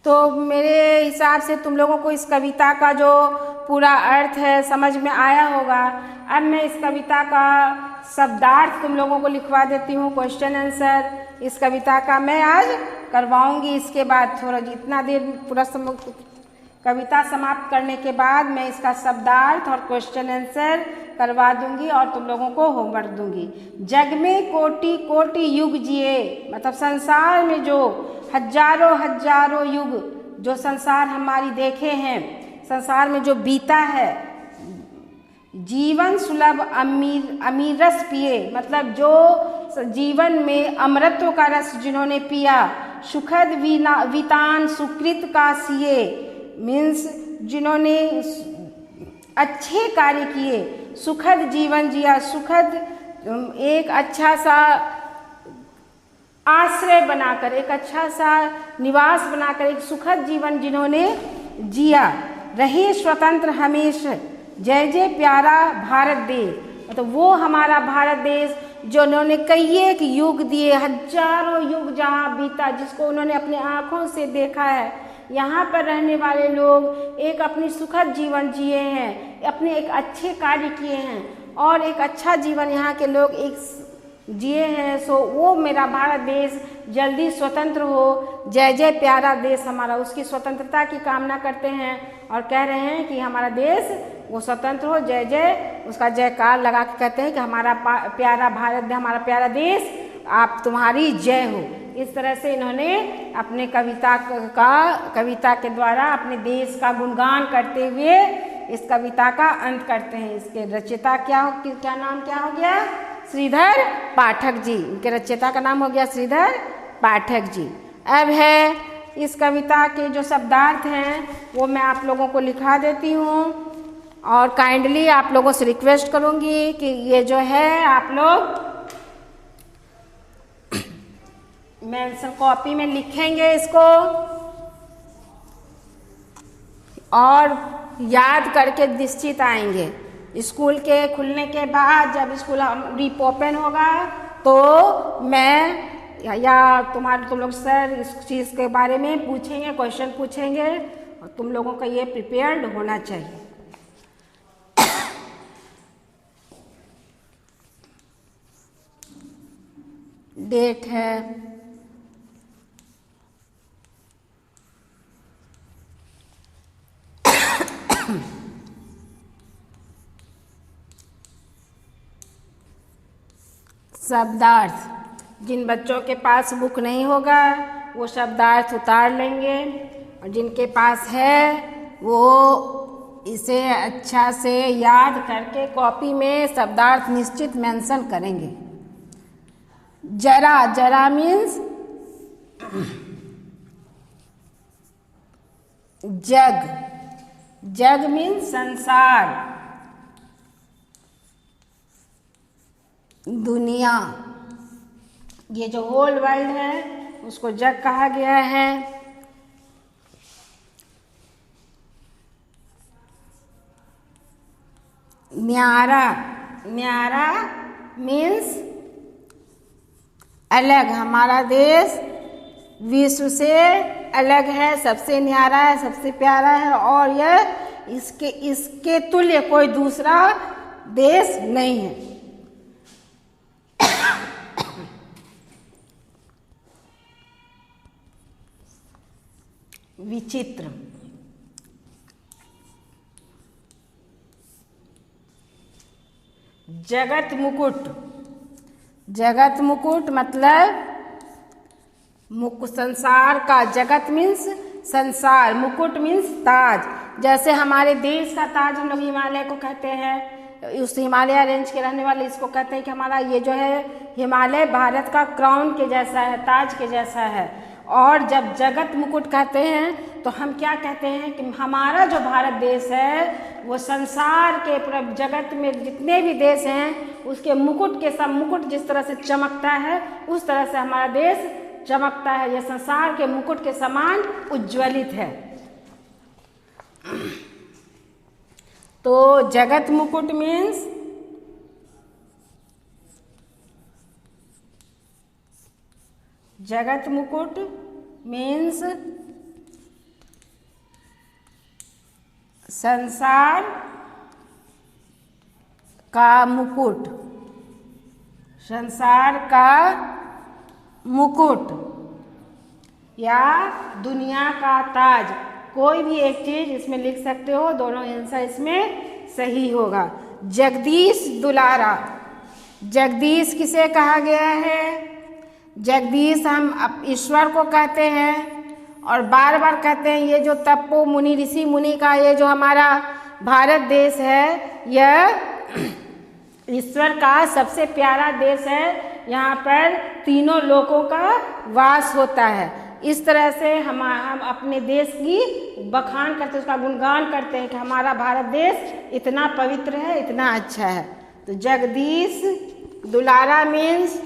तो मेरे हिसाब से तुम लोगों को इस कविता का जो पूरा अर्थ है समझ में आया होगा। अब मैं इस कविता का शब्दार्थ तुम लोगों को लिखवा देती हूँ, क्वेश्चन आंसर इस कविता का मैं आज करवाऊँगी। इसके बाद थोड़ा जितना देर पूरा कविता समाप्त करने के बाद मैं इसका शब्दार्थ और क्वेश्चन आंसर करवा दूंगी और तुम लोगों को होमवर्क दूंगी। जग में कोटि कोटि युग जिए, मतलब संसार में जो हजारों हजारों युग जो संसार हमारी देखे हैं, संसार में जो बीता है, जीवन सुलभ अमीर रस पिए, मतलब जो जीवन में अमृतों का रस जिन्होंने पिया, सुखद वितान सुकृत का सिए, मीन्स जिन्होंने अच्छे कार्य किए, सुखद जीवन जिया, सुखद एक अच्छा सा आश्रय बनाकर, एक अच्छा सा निवास बनाकर एक सुखद जीवन जिन्होंने जिया, रहे स्वतंत्र हमेशा, जय जय प्यारा भारत देश। मतलब वो हमारा भारत देश जो उन्होंने कई एक युग दिए, हजारों युग जहाँ बीता, जिसको उन्होंने अपने आँखों से देखा है। यहाँ पर रहने वाले लोग एक अपनी सुखद जीवन जिए हैं, अपने एक अच्छे कार्य किए हैं और एक अच्छा जीवन यहाँ के लोग एक जिए हैं। सो वो मेरा भारत देश जल्दी स्वतंत्र हो, जय जय प्यारा देश हमारा, उसकी स्वतंत्रता की कामना करते हैं और कह रहे हैं कि हमारा देश वो स्वतंत्र हो, जय जय, उसका जयकार लगा के कहते हैं कि हमारा प्यारा भारत, हमारा प्यारा देश, आप तुम्हारी जय हो। इस तरह से इन्होंने अपने कविता के द्वारा अपने देश का गुणगान करते हुए इस कविता का अंत करते हैं। इसके रचयिता क्या नाम क्या हो गया? श्रीधर पाठक जी। इनके रचयिता का नाम हो गया श्रीधर पाठक जी। अब है इस कविता के जो शब्दार्थ हैं वो मैं आप लोगों को लिखा देती हूँ और काइंडली आप लोगों से रिक्वेस्ट करूँगी कि ये जो है आप लोग मेंशन कॉपी में लिखेंगे इसको और याद करके निश्चित आएंगे। स्कूल के खुलने के बाद जब स्कूल रीओपन होगा तो मैं या तुम लोग सर इस चीज़ के बारे में पूछेंगे, क्वेश्चन पूछेंगे और तुम लोगों का ये प्रिपेयर्ड होना चाहिए। डेट है शब्दार्थ। जिन बच्चों के पास बुक नहीं होगा वो शब्दार्थ उतार लेंगे और जिनके पास है वो इसे अच्छा से याद करके कॉपी में शब्दार्थ निश्चित मेंशन करेंगे। जरा, जरा मीन्स जग, जग मीन्स संसार, दुनिया, ये जो होल वर्ल्ड है उसको जग कहा गया है। न्यारा, न्यारा मीन्स अलग, हमारा देश विश्व से अलग है, सबसे न्यारा है, सबसे प्यारा है और यह इसके तुल्य कोई दूसरा देश नहीं है। विचित्र, जगत मुकुट, जगत मुकुट मतलब संसार का, जगत मीन्स संसार, मुकुट मीन्स ताज। जैसे हमारे देश का ताज हम लोग हिमालय को कहते हैं, उस हिमालय रेंज के रहने वाले इसको कहते हैं कि हमारा ये जो है हिमालय भारत का क्राउन के जैसा है, ताज के जैसा है। और जब जगत मुकुट कहते हैं तो हम क्या कहते हैं कि हमारा जो भारत देश है वो संसार के पूरा जगत में जितने भी देश हैं उसके मुकुट के सब, मुकुट जिस तरह से चमकता है उस तरह से हमारा देश चमकता है। यह संसार के मुकुट के समान उज्ज्वलित है। तो जगत मुकुट मीन्स जगत मुकुट मीन्स संसार का मुकुट, संसार का मुकुट या दुनिया का ताज, कोई भी एक चीज इसमें लिख सकते हो, दोनों आंसर इसमें सही होगा। जगदीश दुलारा, जगदीश किसे कहा गया है? जगदीश हम ईश्वर को कहते हैं और बार बार कहते हैं ये जो तपो मुनि ऋषि मुनि का ये जो हमारा भारत देश है यह ईश्वर का सबसे प्यारा देश है। यहाँ पर तीनों लोकों का वास होता है। इस तरह से हम अपने देश की बखान करते हैं, उसका गुणगान करते हैं कि हमारा भारत देश इतना पवित्र है, इतना अच्छा है। तो जगदीश दुलारा मीन्स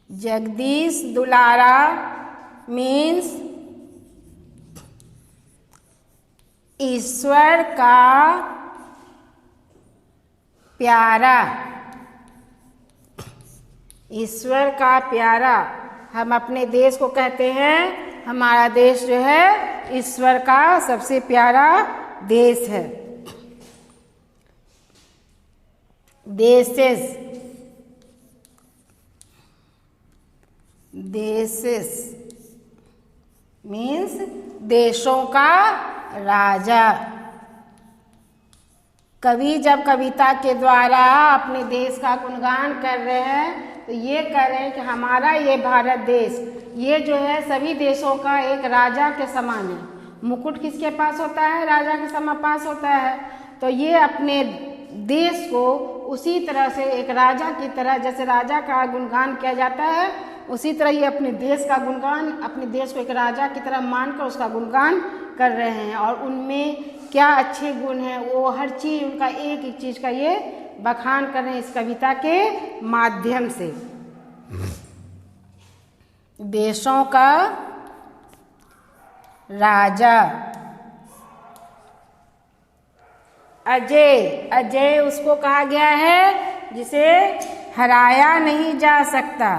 जगदीश दुलारा मीन्स ईश्वर का प्यारा, ईश्वर का प्यारा। हम अपने देश को कहते हैं हमारा देश जो है ईश्वर का सबसे प्यारा देश है। देशेस, देशेस मीन्स देशों का राजा। कवि जब कविता के द्वारा अपने देश का गुणगान कर रहे हैं तो ये कह रहे हैं कि हमारा ये भारत देश ये जो है सभी देशों का एक राजा के समान है। मुकुट किसके पास होता है? राजा के समान पास होता है। तो ये अपने देश को उसी तरह से एक राजा की तरह, जैसे राजा का गुणगान किया जाता है उसी तरह ये अपने देश का गुणगान, अपने देश को एक राजा की तरह मानकर उसका गुणगान कर रहे हैं। और उनमें क्या अच्छे गुण हैं वो हर चीज़ उनका एक एक चीज़ का ये बखान कर रहे हैं इस कविता के माध्यम से। देशों का राजा। अजय, अजय उसको कहा गया है जिसे हराया नहीं जा सकता।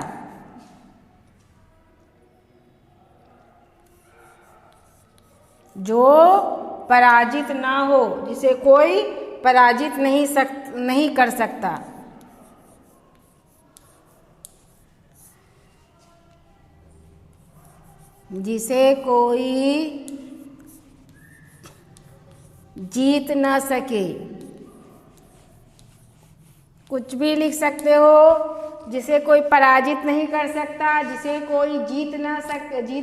जो पराजित ना हो, जिसे कोई पराजित नहीं कर सकता। जिसे कोई जीत ना सके। कुछ भी लिख सकते हो, जिसे कोई पराजित नहीं कर सकता, जिसे कोई जीत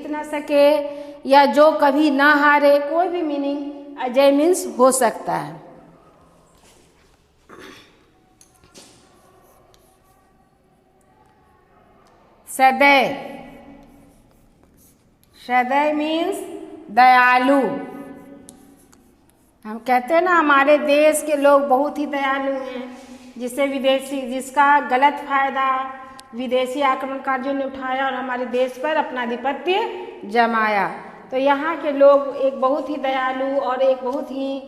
ना सके या जो कभी ना हारे, कोई भी मीनिंग अजय मीन्स हो सकता है। सदैव, सदैव मीन्स दयालु। हम कहते हैं ना हमारे देश के लोग बहुत ही दयालु हैं, जिसका गलत फायदा विदेशी आक्रमणकारियों ने उठाया और हमारे देश पर अपना आधिपत्य जमाया। तो यहाँ के लोग एक बहुत ही दयालु और एक बहुत ही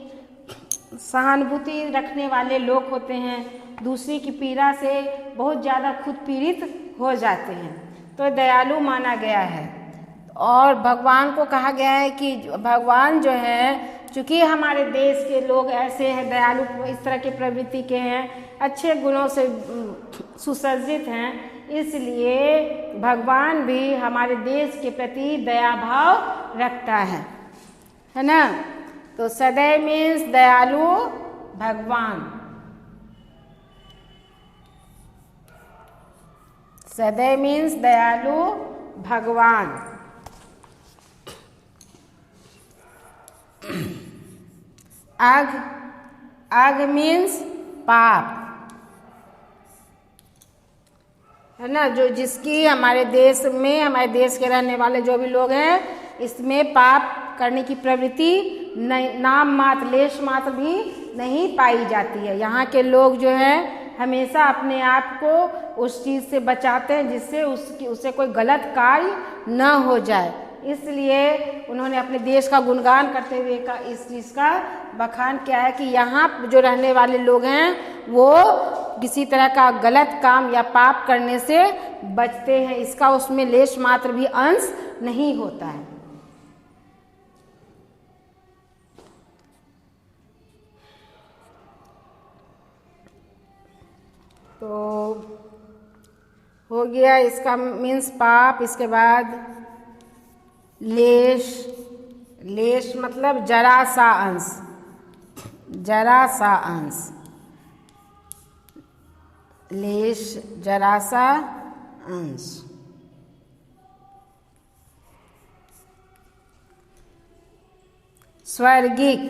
सहानुभूति रखने वाले लोग होते हैं। दूसरे की पीड़ा से बहुत ज़्यादा खुद पीड़ित हो जाते हैं, तो दयालु माना गया है। और भगवान को कहा गया है कि भगवान जो है, चूँकि हमारे देश के लोग ऐसे हैं, दयालु इस तरह के प्रवृत्ति के हैं, अच्छे गुणों से सुसज्जित हैं, इसलिए भगवान भी हमारे देश के प्रति दया भाव रखता है ना। तो सदैव मीन्स दयालु भगवान। सदैव मीन्स दयालु भगवान। आग, आग मीन्स पाप, है ना। जो जिसकी हमारे देश में, हमारे देश के रहने वाले जो भी लोग हैं, इसमें पाप करने की प्रवृत्ति नाम मात्र, लेश मात्र भी नहीं पाई जाती है। यहाँ के लोग जो हैं हमेशा अपने आप को उस चीज़ से बचाते हैं जिससे उससे कोई गलत कार्य न हो जाए। इसलिए उन्होंने अपने देश का गुणगान करते हुए इस चीज़ का बखान किया है कि यहाँ जो रहने वाले लोग हैं वो किसी तरह का गलत काम या पाप करने से बचते हैं, इसका उसमें लेश मात्र भी अंश नहीं होता है। तो हो गया इसका मीन्स पाप। इसके बाद लेश, लेश मतलब जरा सा अंश, जरा सा अंश, लेश जरा सा अंश। स्वर्गिक,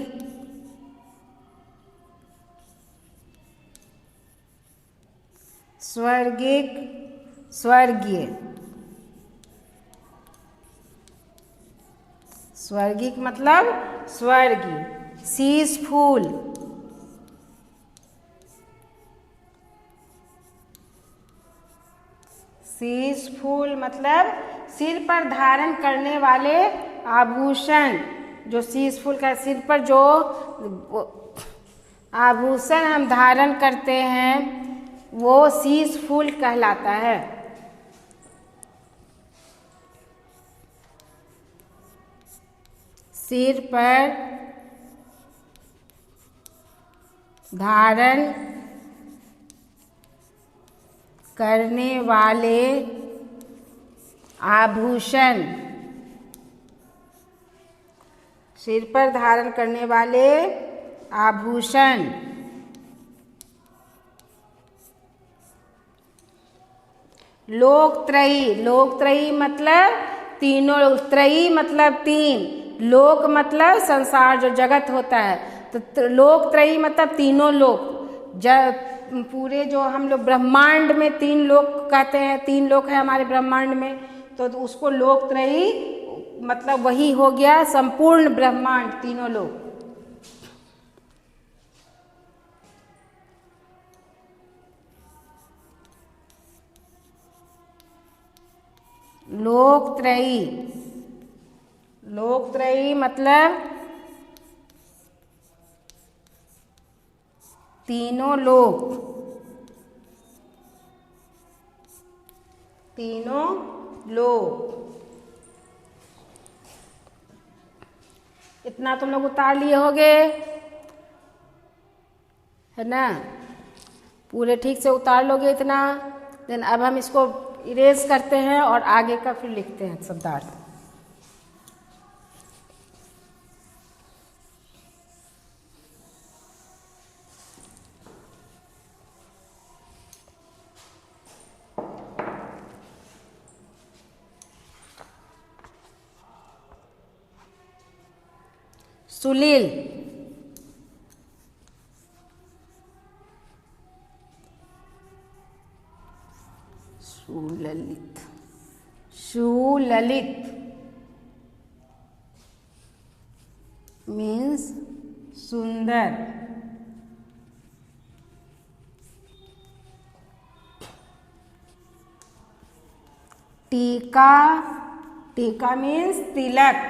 स्वर्गिक स्वर्गीय, स्वर्गिक मतलब स्वर्गीय। शीश फूल, शीश फूल मतलब सिर पर धारण करने वाले आभूषण। जो शीश फूल का सिर पर जो आभूषण हम धारण करते हैं वो शीश फूल कहलाता है। सिर पर धारण करने वाले आभूषण, सिर पर धारण करने वाले आभूषण। लोकत्रयी, लोकत्रयी मतलब तीनों, त्रयी मतलब तीन, लोक मतलब संसार जो जगत होता है, तो लोकत्रयी मतलब तीनों लोक। पूरे जो हम लोग ब्रह्मांड में तीन लोक कहते हैं, तीन लोक है हमारे ब्रह्मांड में, तो उसको लोकत्रयी मतलब वही हो गया संपूर्ण ब्रह्मांड, तीनों लोक। लोकत्रयी, लोकत्रयी मतलब तीनों लोक, तीनों लोक। इतना तुम लोग उतार लिए होगे, है ना? पूरे ठीक से उतार लोगे इतना। देन अब हम इसको इरेज करते हैं और आगे का फिर लिखते हैं शब्दार्थ। सुलील, सुललित, सुललित मीन्स सुंदर। टीका, टीका मीन्स तिलक,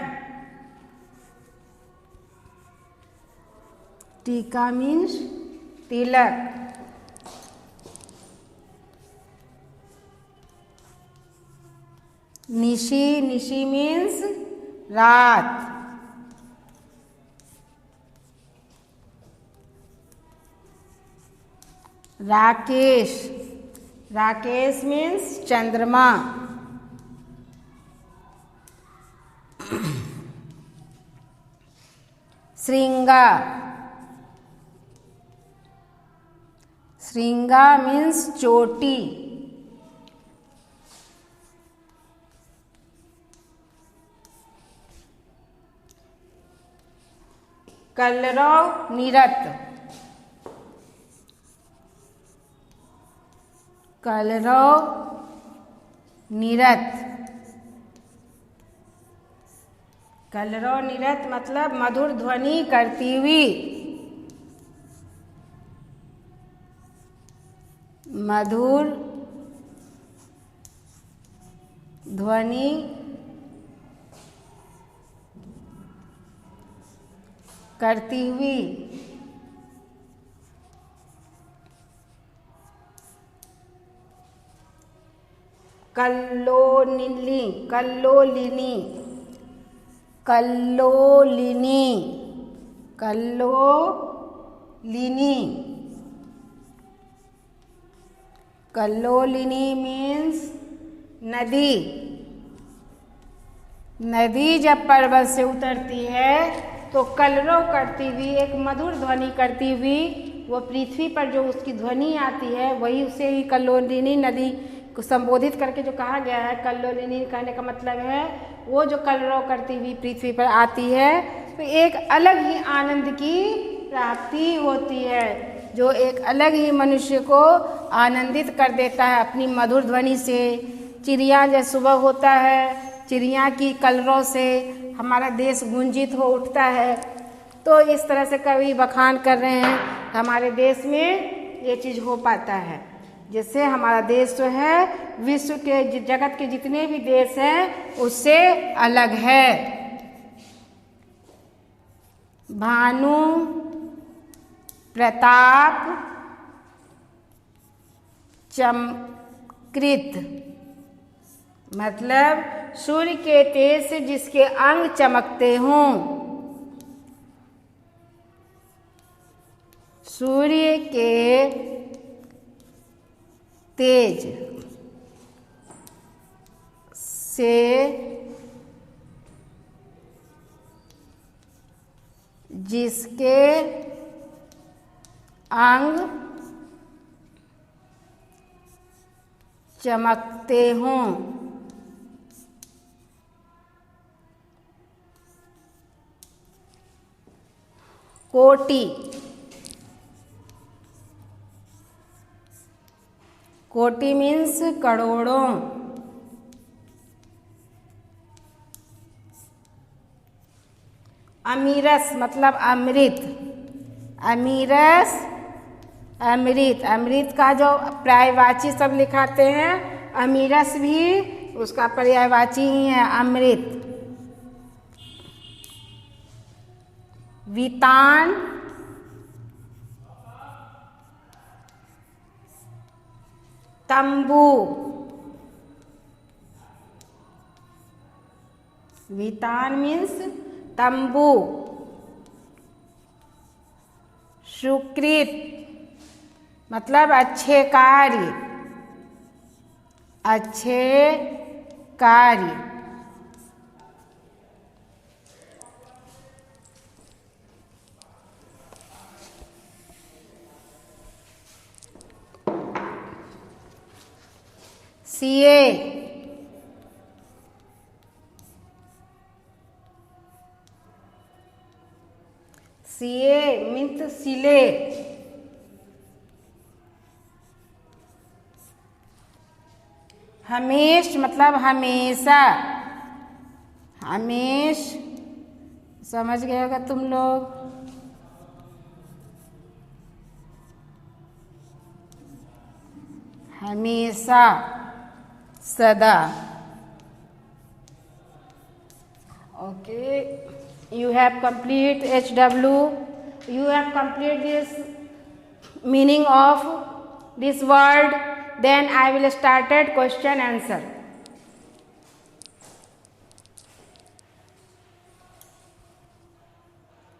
टीका मीन्स तिलक। निशी, निशी मीन्स रात। राकेश, राकेश मीन्स चंद्रमा। श्रृंगा, श्रृंगा मीन्स चोटी। कलरव, निरत, कलरव निरत, कलरव निरत मतलब मधुर ध्वनि करती हुई, मधुर ध्वनि करती हुई। कल्लोलिनी, कल्लोलिनी, कल्लोलिनी, कल्लोलिनी, कल्लोलिनी मीन्स नदी। नदी जब पर्वत से उतरती है तो कलरव करती हुई, एक मधुर ध्वनि करती हुई वो पृथ्वी पर जो उसकी ध्वनि आती है, वही उसे ही कल्लोलिनी नदी को संबोधित करके जो कहा गया है। कल्लोलिनी कहने का मतलब है वो जो कलरव करती हुई पृथ्वी पर आती है तो एक अलग ही आनंद की प्राप्ति होती है, जो एक अलग ही मनुष्य को आनंदित कर देता है अपनी मधुर ध्वनि से। चिड़िया जब सुबह होता है, चिड़िया की कलरव से हमारा देश गुंजित हो उठता है। तो इस तरह से कवि बखान कर रहे हैं, हमारे देश में ये चीज़ हो पाता है, जिससे हमारा देश जो है विश्व के जगत के जितने भी देश हैं उससे अलग है। भानु प्रताप चमकृत, मतलब सूर्य के तेज से जिसके अंग चमकते हों। सूर्य के तेज से जिसके अंग चमकते हों। कोटि, कोटि मीन्स करोड़ों। अमीरस मतलब अमृत, अमीरस अमृत, अमृत का जो पर्यायवाची सब लिखाते हैं, अमीरस भी उसका पर्यायवाची ही है अमृत। वितान तंबू, वितान मीन्स तंबू। सुकृत मतलब अच्छे कार्य, अच्छे कार्य। सीए, सीए मीन्स सिले। हमेश मतलब हमेशा, हमेश समझ गए होगा तुम लोग। हमेशा, सदा। Okay, you have complete HW. You have complete this meaning of this word. Then I will start question answer.